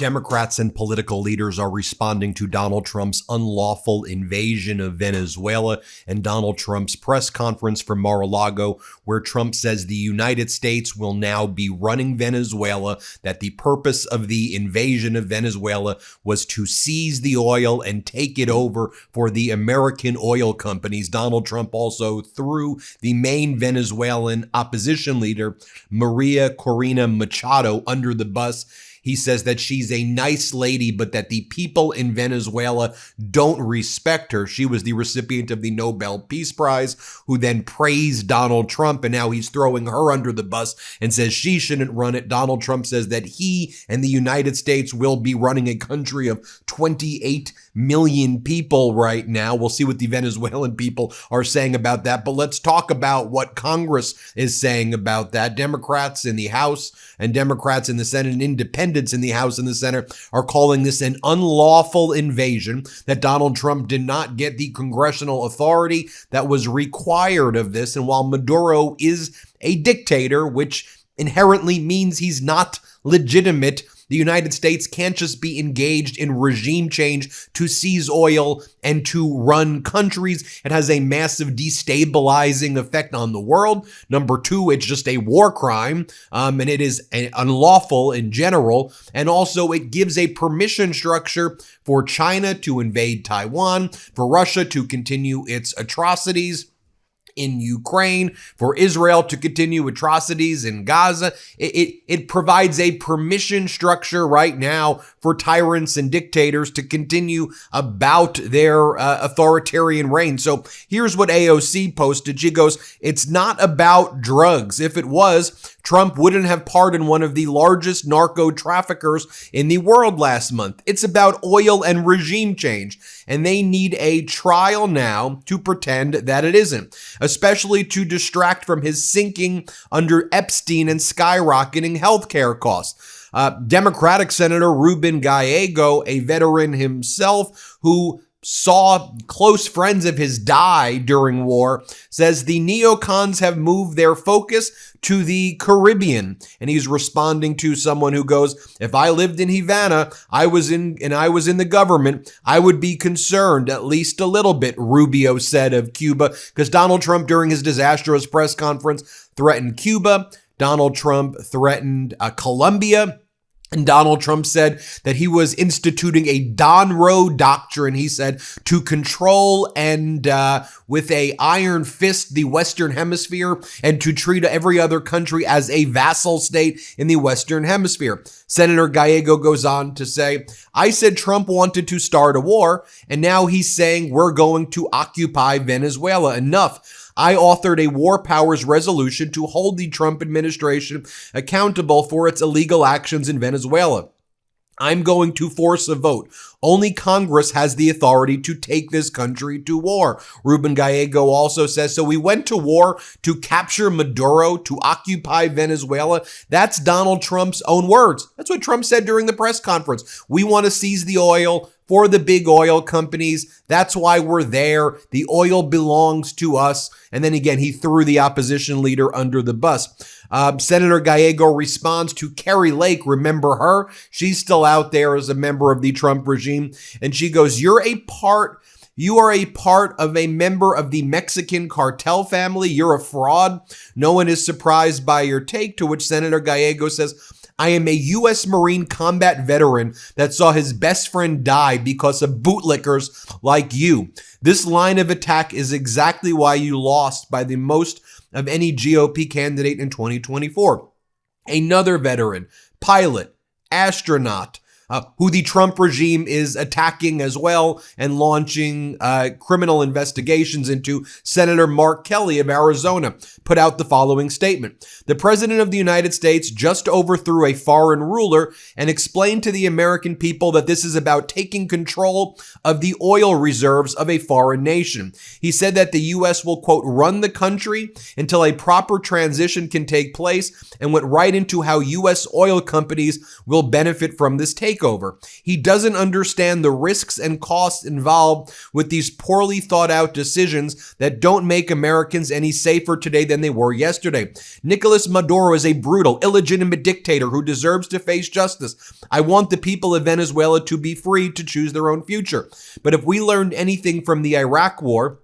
Democrats and political leaders are responding to Donald Trump's unlawful invasion of Venezuela and Donald Trump's press conference from Mar-a-Lago, where Trump says the United States will now be running Venezuela, that the purpose of the invasion of Venezuela was to seize the oil and take it over for the American oil companies. Donald Trump also threw the main Venezuelan opposition leader, Maria Corina Machado, under the bus. He says that she's a nice lady, but that the people in Venezuela don't respect her. She was the recipient of the Nobel Peace Prize, who then praised Donald Trump, and now he's throwing her under the bus and says she shouldn't run it. Donald Trump says that he and the United States will be running a country of 28 million people right now. We'll see what the Venezuelan people are saying about that, but let's talk about what Congress is saying about that. Democrats in the House and Democrats in the Senate and independents in the House and the Senate are calling this an unlawful invasion, that Donald Trump did not get the congressional authority that was required of this. And while Maduro is a dictator, which inherently means he's not legitimate, the United States can't just be engaged in regime change to seize oil and to run countries. It has a massive destabilizing effect on the world. Number two, it's just a war crime, and it is unlawful in general. And also, it gives a permission structure for China to invade Taiwan, for Russia to continue its atrocities in Ukraine, for Israel to continue atrocities in Gaza. It provides a permission structure right now for tyrants and dictators to continue about their authoritarian reign. So here's what AOC posted. She goes, "It's not about drugs. If it was, Trump wouldn't have pardoned one of the largest narco traffickers in the world last month. It's about oil and regime change, and they need a trial now to pretend that it isn't, especially to distract from his sinking under Epstein and skyrocketing healthcare costs." Democratic Senator Ruben Gallego, a veteran himself who saw close friends of his die during war, says the neocons have moved their focus to the Caribbean. And he's responding to someone who goes, "If I lived in Havana, I was in the government, I would be concerned at least a little bit," Rubio said of Cuba, because Donald Trump during his disastrous press conference threatened Cuba. Donald Trump threatened Colombia. And Donald Trump said that he was instituting a Don Roe doctrine, he said, to control and with a iron fist the Western Hemisphere and to treat every other country as a vassal state in the Western Hemisphere. Senator Gallego goes on to say, "I said Trump wanted to start a war, and now he's saying we're going to occupy Venezuela. Enough. I authored a war powers resolution to hold the Trump administration accountable for its illegal actions in Venezuela. I'm going to force a vote. Only Congress has the authority to take this country to war." Ruben Gallego also says, "So we went to war to capture Maduro, to occupy Venezuela." That's Donald Trump's own words. That's what Trump said during the press conference. "We want to seize the oil for the big oil companies. That's why we're there. The oil belongs to us." And then again, he threw the opposition leader under the bus. Senator Gallego responds to Carrie Lake. Remember her? She's still out there as a member of the Trump regime. And she goes, You are a part of a member of the Mexican cartel family. You're a fraud. No one is surprised by your take." To which Senator Gallego says, "I am a U.S. Marine combat veteran that saw his best friend die because of bootlickers like you. This line of attack is exactly why you lost by the most of any GOP candidate in 2024. Another veteran, pilot, astronaut, who the Trump regime is attacking as well and launching criminal investigations into, Senator Mark Kelly of Arizona, put out the following statement. "The President of the United States just overthrew a foreign ruler and explained to the American people that this is about taking control of the oil reserves of a foreign nation. He said that the U.S. will, quote, run the country until a proper transition can take place, and went right into how U.S. oil companies will benefit from this takeover. takeover. He doesn't understand the risks and costs involved with these poorly thought out decisions that don't make Americans any safer today than they were yesterday. Nicolas Maduro is a brutal, illegitimate dictator who deserves to face justice. I want the people of Venezuela to be free to choose their own future. But if we learned anything from the Iraq War,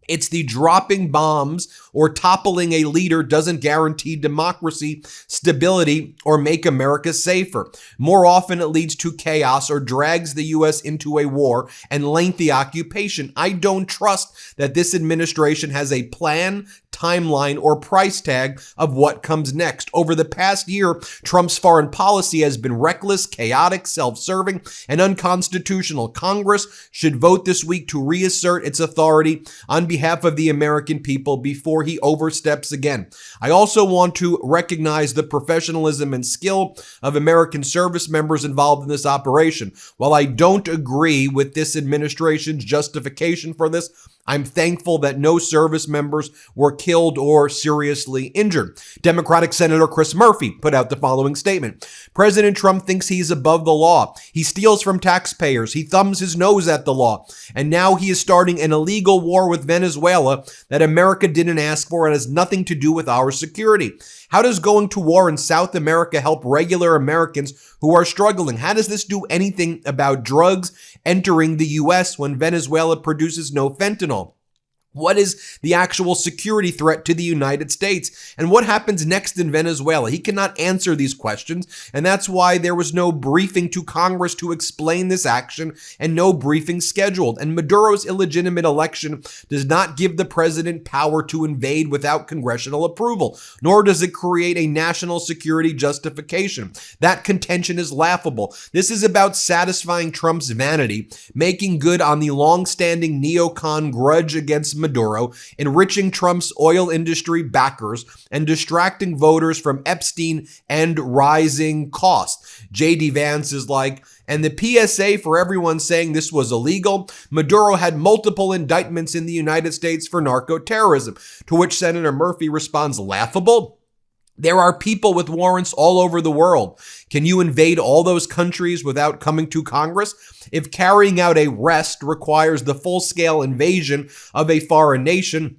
it's the dropping bombs or toppling a leader doesn't guarantee democracy, stability, or make America safer. More often, it leads to chaos or drags the U.S. into a war and lengthy occupation. I don't trust that this administration has a plan, timeline, or price tag of what comes next. Over the past year, Trump's foreign policy has been reckless, chaotic, self-serving, and unconstitutional. Congress should vote this week to reassert its authority on behalf of the American people before he oversteps again. I also want to recognize the professionalism and skill of American service members involved in this operation. While I don't agree with this administration's justification for this, I'm thankful that no service members were killed or seriously injured. Democratic Senator Chris Murphy put out the following statement. President Trump thinks he's above the law. He steals from taxpayers. He thumbs his nose at the law. And now he is starting an illegal war with Venezuela that America didn't ask for and has nothing to do with our security. How does going to war in South America help regular Americans who are struggling? How does this do anything about drugs entering the U.S. when Venezuela produces no fentanyl? What is the actual security threat to the United States? And what happens next in Venezuela? He cannot answer these questions, and that's why there was no briefing to Congress to explain this action and no briefing scheduled. And Maduro's illegitimate election does not give the president power to invade without congressional approval, nor does it create a national security justification. That contention is laughable. This is about satisfying Trump's vanity, making good on the long-standing neocon grudge against Maduro, enriching Trump's oil industry backers, and distracting voters from Epstein and rising costs. J.D. Vance is like, and the PSA for everyone saying this was illegal, Maduro had multiple indictments in the United States for narco-terrorism, to which Senator Murphy responds, laughable? There are people with warrants all over the world. Can you invade all those countries without coming to Congress? If carrying out a arrest requires the full-scale invasion of a foreign nation,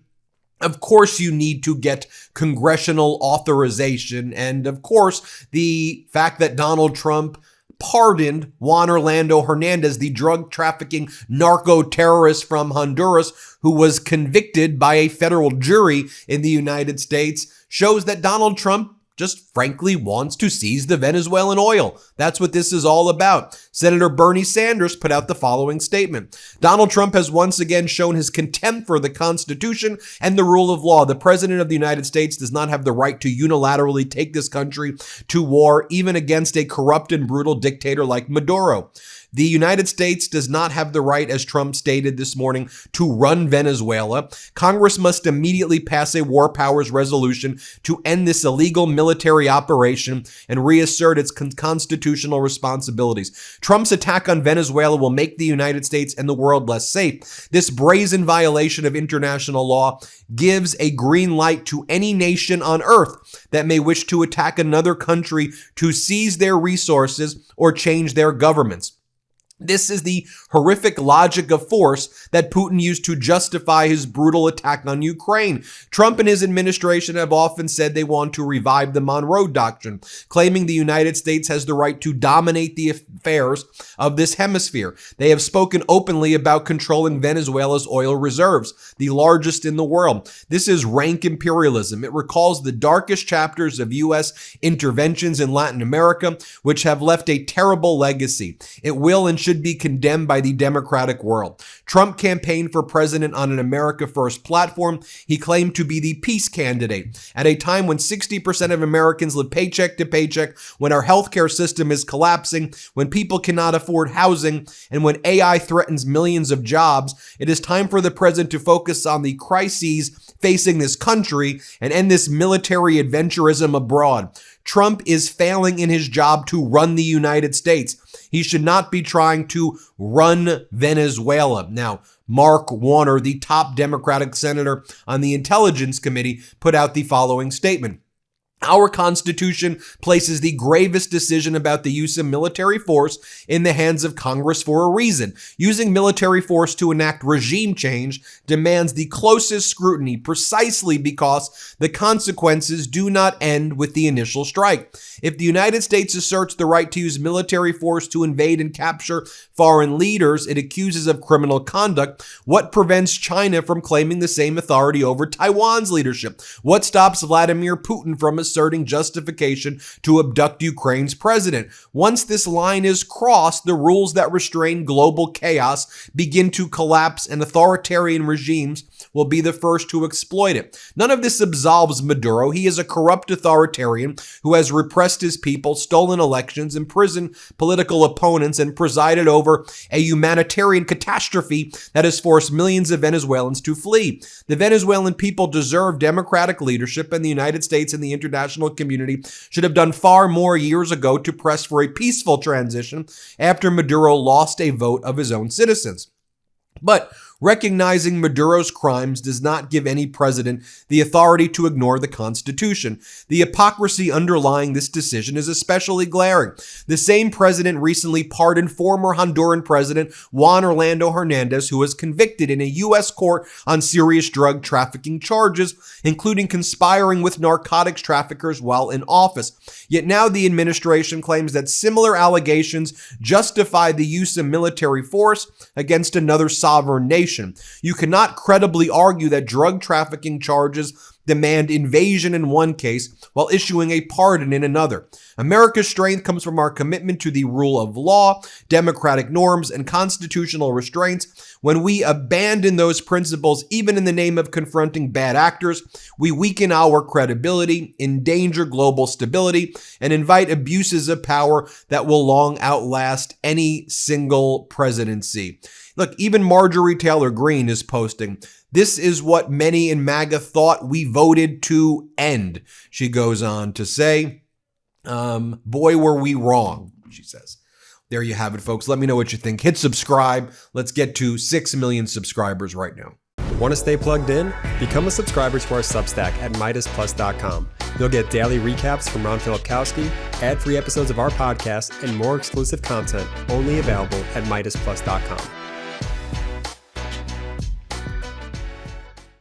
of course you need to get congressional authorization. And of course, the fact that Donald Trump pardoned Juan Orlando Hernandez, the drug trafficking narco-terrorist from Honduras, who was convicted by a federal jury in the United States, shows that Donald Trump just frankly wants to seize the Venezuelan oil. That's what this is all about. Senator Bernie Sanders put out the following statement. Donald Trump has once again shown his contempt for the Constitution and the rule of law. The President of the United States does not have the right to unilaterally take this country to war, even against a corrupt and brutal dictator like Maduro. The United States does not have the right, as Trump stated this morning, to run Venezuela. Congress must immediately pass a war powers resolution to end this illegal military operation and reassert its constitutional responsibilities. Trump's attack on Venezuela will make the United States and the world less safe. This brazen violation of international law gives a green light to any nation on earth that may wish to attack another country to seize their resources or change their governments. This is the horrific logic of force that Putin used to justify his brutal attack on Ukraine. Trump and his administration have often said they want to revive the Monroe Doctrine, claiming the United States has the right to dominate the affairs of this hemisphere. They have spoken openly about controlling Venezuela's oil reserves, the largest in the world. This is rank imperialism. It recalls the darkest chapters of U.S. interventions in Latin America, which have left a terrible legacy. It will and should be condemned by the democratic world. Trump campaigned for president on an America First platform. He claimed to be the peace candidate at a time when 60% of Americans live paycheck to paycheck, when our healthcare system is collapsing, when people cannot afford housing, and when AI threatens millions of jobs. It is time for the president to focus on the crises facing this country and end this military adventurism abroad. Trump is failing in his job to run the United States. He should not be trying to run Venezuela. Now, Mark Warner, the top Democratic senator on the Intelligence Committee, put out the following statement. Our Constitution places the gravest decision about the use of military force in the hands of Congress for a reason. Using military force to enact regime change demands the closest scrutiny precisely because the consequences do not end with the initial strike. If the United States asserts the right to use military force to invade and capture foreign leaders it accuses of criminal conduct, what prevents China from claiming the same authority over Taiwan's leadership? What stops Vladimir Putin from asserting justification to abduct Ukraine's president? Once this line is crossed, the rules that restrain global chaos begin to collapse and authoritarian regimes will be the first to exploit it. None of this absolves Maduro. He is a corrupt authoritarian who has repressed his people, stolen elections, imprisoned political opponents, and presided over a humanitarian catastrophe that has forced millions of Venezuelans to flee. The Venezuelan people deserve democratic leadership, and the United States and the international community should have done far more years ago to press for a peaceful transition after Maduro lost a vote of his own citizens. But recognizing Maduro's crimes does not give any president the authority to ignore the Constitution. The hypocrisy underlying this decision is especially glaring. The same president recently pardoned former Honduran President Juan Orlando Hernandez, who was convicted in a U.S. court on serious drug trafficking charges, including conspiring with narcotics traffickers while in office. Yet now the administration claims that similar allegations justify the use of military force against another sovereign nation. You cannot credibly argue that drug trafficking charges demand invasion in one case while issuing a pardon in another. America's strength comes from our commitment to the rule of law, democratic norms, and constitutional restraints. When we abandon those principles, even in the name of confronting bad actors, we weaken our credibility, endanger global stability, and invite abuses of power that will long outlast any single presidency. Look, even Marjorie Taylor Greene is posting, "This is what many in MAGA thought we voted to end," she goes on to say. Boy, were we wrong, she says. There you have it, folks. Let me know what you think. Hit subscribe. Let's get to 6 million subscribers right now. Want to stay plugged in? Become a subscriber to our Substack at MeidasPlus.com. You'll get daily recaps from Ron Filipkowski, ad-free episodes of our podcast, and more exclusive content only available at MeidasPlus.com.